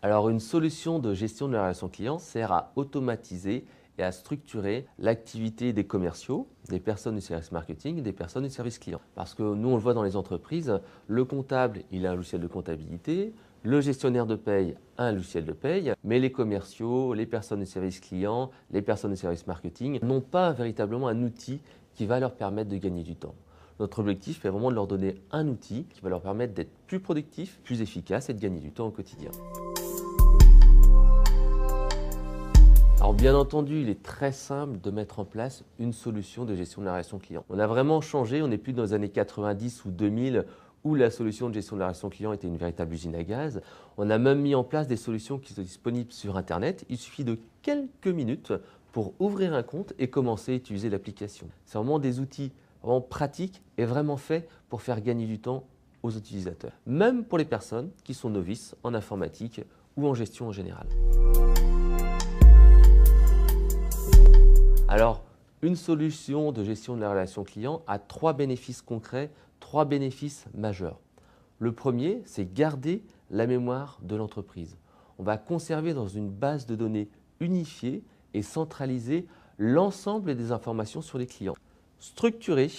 Alors, une solution de gestion de la relation client sert à automatiser et à structurer l'activité des commerciaux, des personnes du service marketing et des personnes du service client. Parce que nous, on le voit dans les entreprises, le comptable, il a un logiciel de comptabilité, le gestionnaire de paye a un logiciel de paye, mais les commerciaux, les personnes du service client, les personnes du service marketing n'ont pas véritablement un outil qui va leur permettre de gagner du temps. Notre objectif est vraiment de leur donner un outil qui va leur permettre d'être plus productifs, plus efficaces et de gagner du temps au quotidien. Alors bien entendu, il est très simple de mettre en place une solution de gestion de la relation client. On a vraiment changé, on n'est plus dans les années 90 ou 2000 où la solution de gestion de la relation client était une véritable usine à gaz. On a même mis en place des solutions qui sont disponibles sur Internet. Il suffit de quelques minutes pour ouvrir un compte et commencer à utiliser l'application. C'est vraiment des outils vraiment pratiques et vraiment faits pour faire gagner du temps aux utilisateurs. Même pour les personnes qui sont novices en informatique ou en gestion en général. Alors, une solution de gestion de la relation client a 3 bénéfices concrets, 3 bénéfices majeurs. Le premier, c'est garder la mémoire de l'entreprise. On va conserver dans une base de données unifiée et centraliser l'ensemble des informations sur les clients, structurées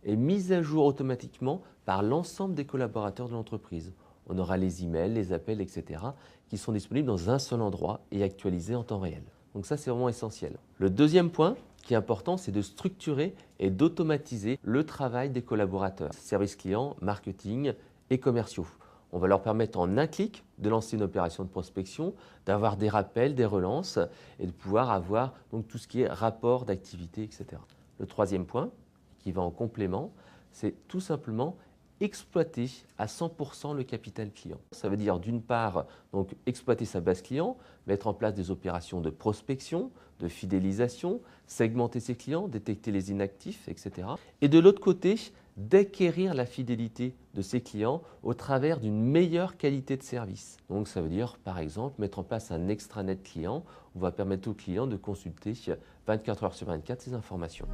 et mises à jour automatiquement par l'ensemble des collaborateurs de l'entreprise. On aura les emails, les appels, etc. qui sont disponibles dans un seul endroit et actualisés en temps réel. Donc ça, c'est vraiment essentiel. Le deuxième point qui est important, c'est de structurer et d'automatiser le travail des collaborateurs, service client, marketing et commerciaux. On va leur permettre en un clic de lancer une opération de prospection, d'avoir des rappels, des relances et de pouvoir avoir donc, tout ce qui est rapport d'activité, etc. Le troisième point, qui va en complément, c'est tout simplement exploiter à 100% le capital client. Ça veut dire d'une part donc, exploiter sa base client, mettre en place des opérations de prospection, de fidélisation, segmenter ses clients, détecter les inactifs, etc. Et de l'autre côté, d'acquérir la fidélité de ses clients au travers d'une meilleure qualité de service. Donc ça veut dire par exemple mettre en place un extranet client où on va permettre aux clients de consulter 24 heures sur 24 ces informations.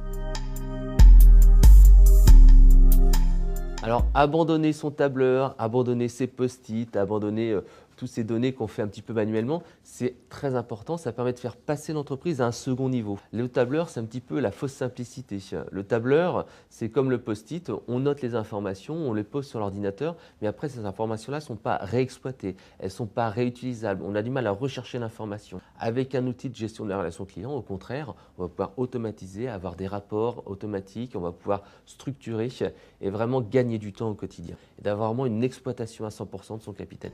Alors, abandonner son tableur, abandonner ses post-it, abandonner toutes ces données qu'on fait un petit peu manuellement, c'est très important. Ça permet de faire passer l'entreprise à un second niveau. Le tableur, c'est un petit peu la fausse simplicité. Le tableur, c'est comme le post-it. On note les informations, on les pose sur l'ordinateur, mais après, ces informations-là ne sont pas réexploitées. Elles ne sont pas réutilisables. On a du mal à rechercher l'information. Avec un outil de gestion de la relation client, au contraire, on va pouvoir automatiser, avoir des rapports automatiques, on va pouvoir structurer et vraiment gagner du temps au quotidien et d'avoir vraiment une exploitation à 100% de son capital.